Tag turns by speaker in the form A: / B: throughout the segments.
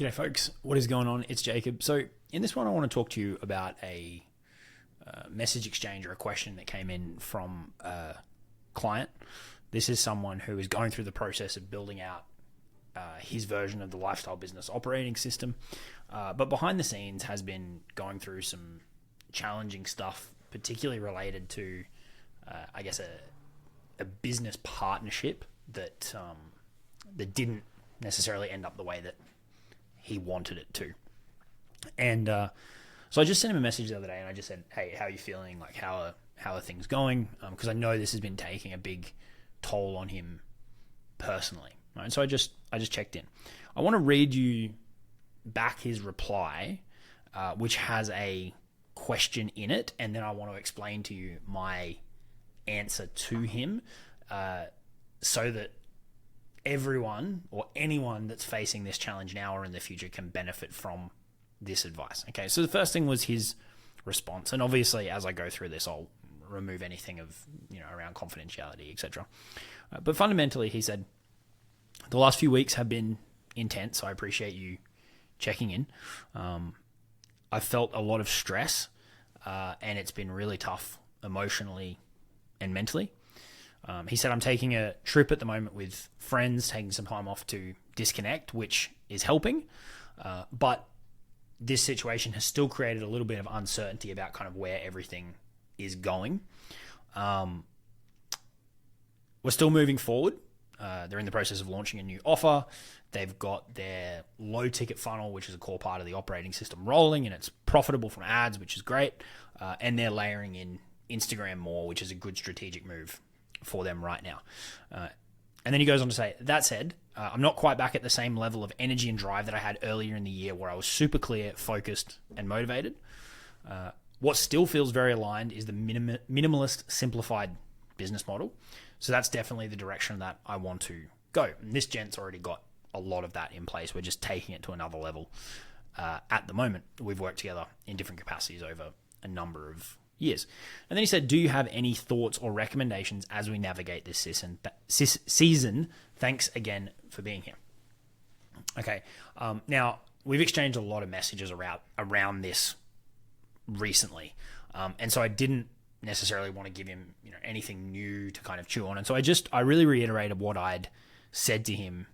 A: G'day folks, what is going on? It's Jacob. So in this one I want to talk to you about a message exchange or a question that came in from a client. This is someone who is going through the process of building out his version of the lifestyle business operating system, but behind the scenes has been going through some challenging stuff, particularly related to a business partnership that didn't necessarily end up the way that he wanted it to. And so I just sent him a message the other day and I just said, hey, how are you feeling? Like, how are things going? Because I know this has been taking a big toll on him personally. Right? And so I just checked in. I want to read you back his reply, which has a question in it, and then I want to explain to you my answer to him, so that everyone or anyone that's facing this challenge now or in the future can benefit from this advice. Okay, so the first thing was his response, and obviously as I go through this I'll remove anything of around confidentiality, etc. But fundamentally he said, the last few weeks have been intense, so I appreciate you checking in. I've felt a lot of stress, and it's been really tough emotionally and mentally. He said, I'm taking a trip at the moment with friends, taking some time off to disconnect, which is helping. But this situation has still created a little bit of uncertainty about kind of where everything is going. We're still moving forward. They're in the process of launching a new offer. They've got their low ticket funnel, which is a core part of the operating system, rolling, and it's profitable from ads, which is great. And they're layering in Instagram more, which is a good strategic move for them right now. And then he goes on to say, that said, I'm not quite back at the same level of energy and drive that I had earlier in the year, where I was super clear, focused, and motivated. What still feels very aligned is the minimalist, simplified business model. So that's definitely the direction that I want to go. And this gent's already got a lot of that in place. We're just taking it to another level at the moment. We've worked together in different capacities over a number of years. And then he said, do you have any thoughts or recommendations as we navigate this season? Thanks again for being here. Okay. Now, we've exchanged a lot of messages around this recently. And so I didn't necessarily want to give him anything new to kind of chew on. And so I really reiterated what I'd said to him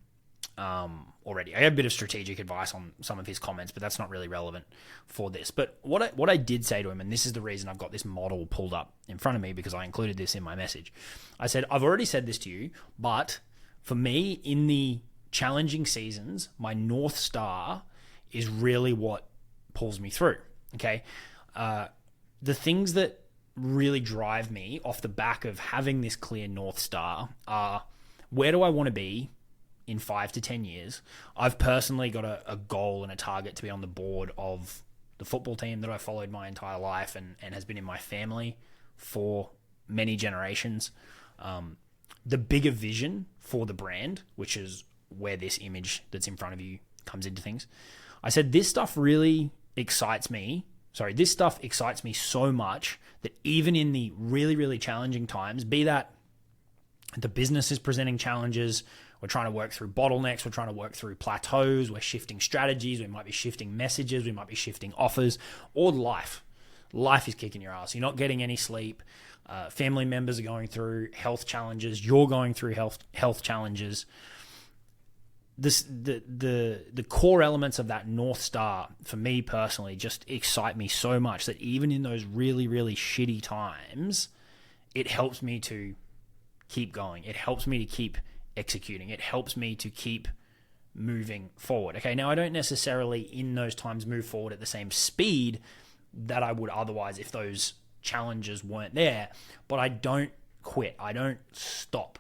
A: already. I had a bit of strategic advice on some of his comments, but that's not really relevant for this. But what I did say to him, and this is the reason I've got this model pulled up in front of me, because I included this in my message. I said, I've already said this to you, but for me, in the challenging seasons, my North Star is really what pulls me through. Okay. The things that really drive me off the back of having this clear North Star are, where do I want to be in 5 to 10 years? I've personally got a goal and a target to be on the board of the football team that I followed my entire life and has been in my family for many generations. The bigger vision for the brand, which is where this image that's in front of you comes into things. I said, this stuff really excites me. This stuff excites me so much that even in the really, really challenging times, be that the business is presenting challenges, we're trying to work through bottlenecks, we're trying to work through plateaus, we're shifting strategies, we might be shifting messages, we might be shifting offers, or life. Life is kicking your ass. You're not getting any sleep. Family members are going through health challenges. You're going through health challenges. The core elements of that North Star, for me personally, just excite me so much that even in those really, really shitty times, it helps me to keep going. It helps me to keep executing. It helps me to keep moving forward. Okay, now I don't necessarily in those times move forward at the same speed that I would otherwise if those challenges weren't there, but I don't quit. I don't stop.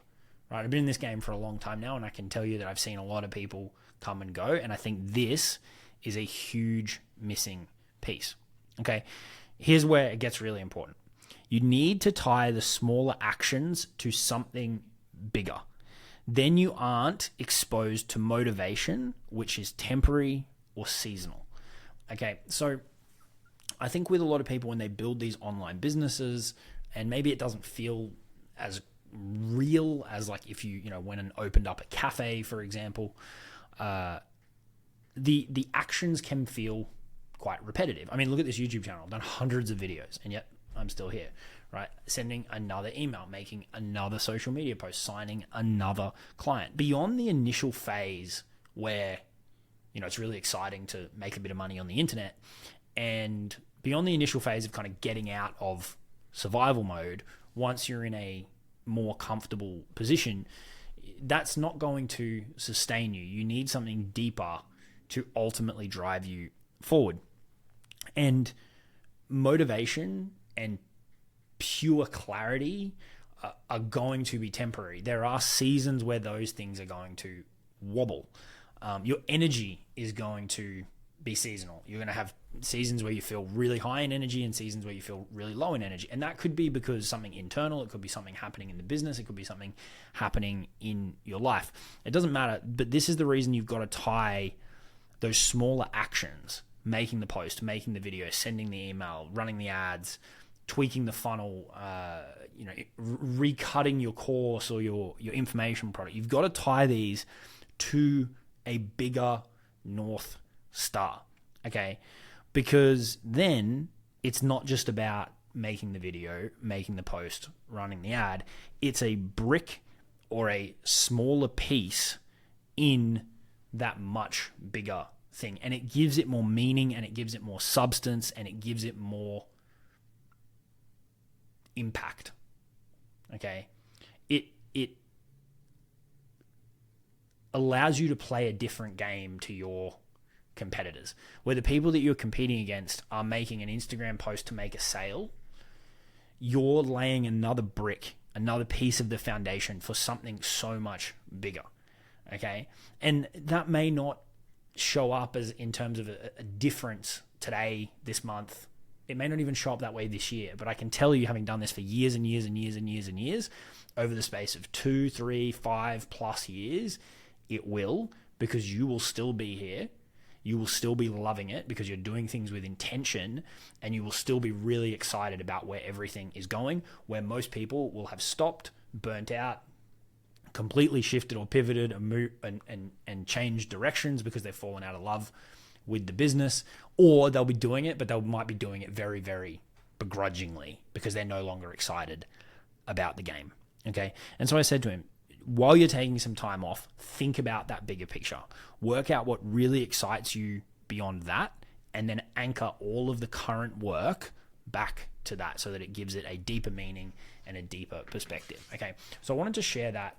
A: Right? I've been in this game for a long time now, and I can tell you that I've seen a lot of people come and go, and I think this is a huge missing piece. Okay, here's where it gets really important. You need to tie the smaller actions to something bigger. Then you aren't exposed to motivation, which is temporary or seasonal. Okay, so I think with a lot of people when they build these online businesses, and maybe it doesn't feel as real as like if you went and opened up a cafe, for example, the actions can feel quite repetitive. I mean, look at this YouTube channel. I've done hundreds of videos, and yet I'm still here, right? Sending another email, making another social media post, signing another client. Beyond the initial phase where, it's really exciting to make a bit of money on the internet, and beyond the initial phase of kind of getting out of survival mode, once you're in a more comfortable position, that's not going to sustain you. You need something deeper to ultimately drive you forward. And motivation and pure clarity are going to be temporary. There are seasons where those things are going to wobble. Your energy is going to be seasonal. You're going to have seasons where you feel really high in energy and seasons where you feel really low in energy. And that could be because something internal, it could be something happening in the business, it could be something happening in your life. It doesn't matter, but this is the reason you've got to tie those smaller actions, making the post, making the video, sending the email, running the ads, tweaking the funnel, recutting your course or your information product. You've got to tie these to a bigger North Star, okay? Because then it's not just about making the video, making the post, running the ad. It's a brick or a smaller piece in that much bigger thing. And it gives it more meaning, and it gives it more substance, and it gives it more impact, okay? It allows you to play a different game to your competitors, where the people that you're competing against are making an Instagram post to make a sale. You're laying another brick, another piece of the foundation for something so much bigger, okay? And that may not show up as in terms of a difference today, this month. It may not even show up that way this year, but I can tell you, having done this for years and years and years and years and years, over the space of 2, 3, 5+ years, it will, because you will still be here. You will still be loving it because you're doing things with intention, and you will still be really excited about where everything is going, where most people will have stopped, burnt out, completely shifted or pivoted and changed directions because they've fallen out of love with the business, or they'll be doing it, but they might be doing it very, very begrudgingly because they're no longer excited about the game, okay? And so I said to him, while you're taking some time off, think about that bigger picture. Work out what really excites you beyond that, and then anchor all of the current work back to that so that it gives it a deeper meaning and a deeper perspective. Okay, so I wanted to share that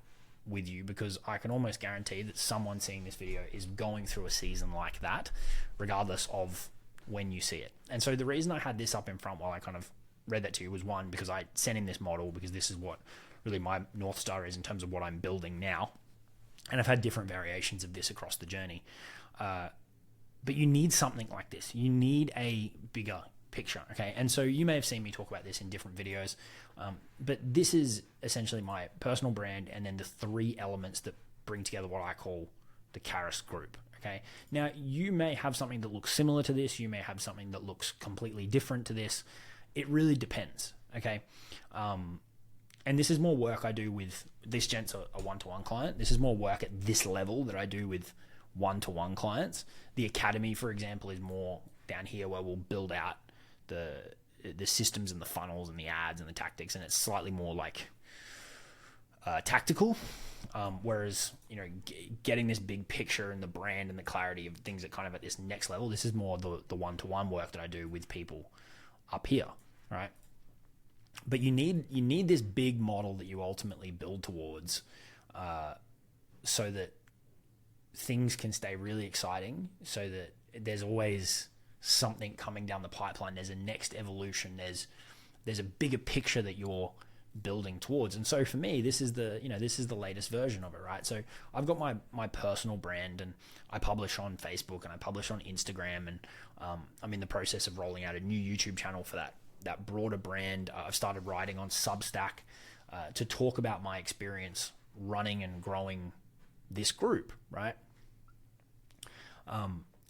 A: with you because I can almost guarantee that someone seeing this video is going through a season like that, regardless of when you see it. And so the reason I had this up in front while I kind of read that to you was, one, because I sent him this model because this is what really my North Star is in terms of what I'm building now. And I've had different variations of this across the journey. But you need something like this. You need a bigger picture, okay? And so you may have seen me talk about this in different videos, but this is essentially my personal brand and then the 3 elements that bring together what I call the Caris group, okay? Now, you may have something that looks similar to this. You may have something that looks completely different to this. It really depends, okay? And this is more work I do with, this gent's a one-to-one client. This is more work at this level that I do with one-to-one clients. The academy, for example, is more down here where we'll build out the systems and the funnels and the ads and the tactics, and it's slightly more like tactical. Whereas, getting this big picture and the brand and the clarity of things that kind of at this next level, this is more the one-to-one work that I do with people up here, right? But you need this big model that you ultimately build towards, so that things can stay really exciting, so that there's always something coming down the pipeline. There's a next evolution. There's a bigger picture that you're building towards. And so for me, this is the latest version of it, right? So I've got my personal brand, and I publish on Facebook and I publish on Instagram, and I'm in the process of rolling out a new YouTube channel for that broader brand. I've started writing on Substack to talk about my experience running and growing this group, right?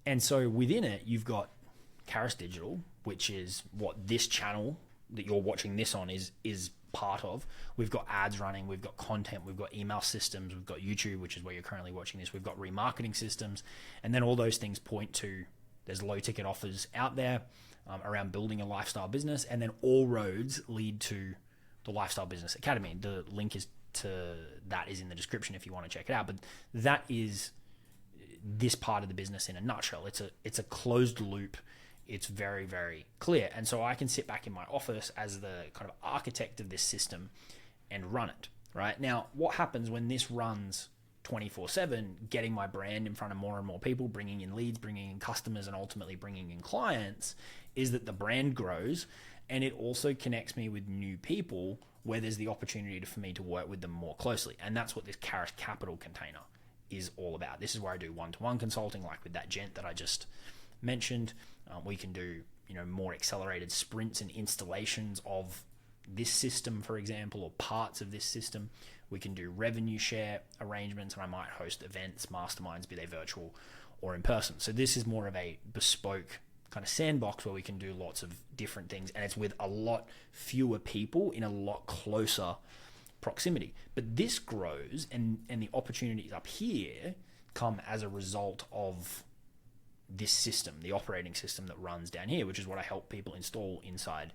A: And so within it, you've got Caris Digital, which is what this channel that you're watching this on is part of. We've got ads running, we've got content, we've got email systems, we've got YouTube, which is where you're currently watching this, we've got remarketing systems, and then all those things point to there's low ticket offers out there around building a lifestyle business, and then all roads lead to the Lifestyle Business Academy. The link is to that is in the description if you want to check it out. But that is this part of the business in a nutshell. It's a closed loop. It's very, very clear. And so I can sit back in my office as the kind of architect of this system and run it, right? Now, what happens when this runs 24/7, getting my brand in front of more and more people, bringing in leads, bringing in customers, and ultimately bringing in clients, is that the brand grows, and it also connects me with new people where there's the opportunity for me to work with them more closely. And that's what this Caris Capital container is all about. This is where I do one-to-one consulting, like with that gent that I just mentioned. We can do more accelerated sprints and installations of this system, for example, or parts of this system. We can do revenue share arrangements, and I might host events, masterminds, be they virtual or in person. So this is more of a bespoke kind of sandbox where we can do lots of different things, and it's with a lot fewer people in a lot closer proximity. But this grows, and the opportunities up here come as a result of this system, the operating system that runs down here, which is what I help people install inside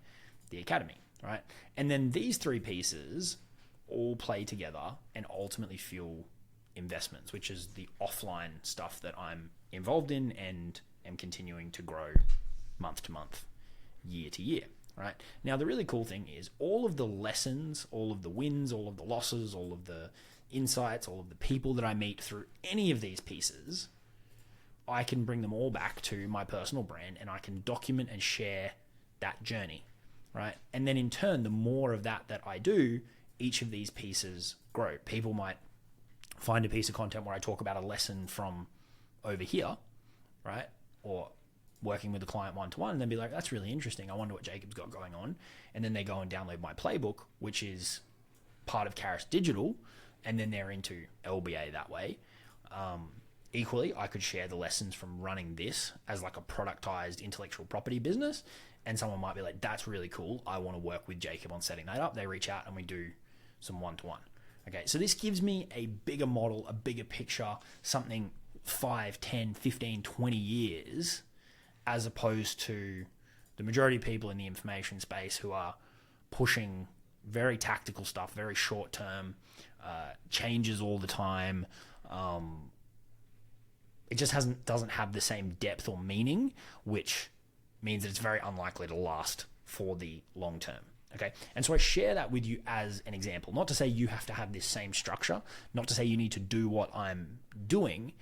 A: the academy, right? And then these three pieces all play together and ultimately fuel investments, which is the offline stuff that I'm involved in and am continuing to grow month to month, year to year, right? Now, the really cool thing is all of the lessons, all of the wins, all of the losses, all of the insights, all of the people that I meet through any of these pieces, I can bring them all back to my personal brand, and I can document and share that journey, right? And then in turn, the more of that I do, each of these pieces grow. People might find a piece of content where I talk about a lesson from over here, right? Or working with a client one-to-one, and then be like, that's really interesting. I wonder what Jacob's got going on. And then they go and download my playbook, which is part of Caris Digital, and then they're into LBA that way. Equally, I could share the lessons from running this as like a productized intellectual property business, and someone might be like, that's really cool. I want to work with Jacob on setting that up. They reach out and we do some one-to-one. Okay, so this gives me a bigger model, a bigger picture, something 5, 10, 15, 20 years, as opposed to the majority of people in the information space who are pushing very tactical stuff, very short term, changes all the time. It just doesn't have the same depth or meaning, which means that it's very unlikely to last for the long term. Okay, and so I share that with you as an example, not to say you have to have this same structure, not to say you need to do what I'm doing,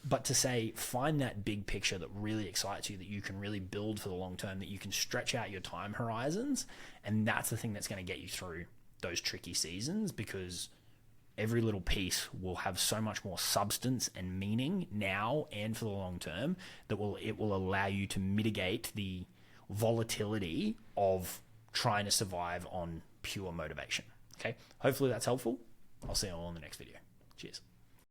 A: but to say find that big picture that really excites you, that you can really build for the long term, that you can stretch out your time horizons, and that's the thing that's going to get you through those tricky seasons, because every little piece will have so much more substance and meaning now and for the long term that it will allow you to mitigate the volatility of trying to survive on pure motivation. Okay, hopefully that's helpful. I'll see you all in the next video. Cheers.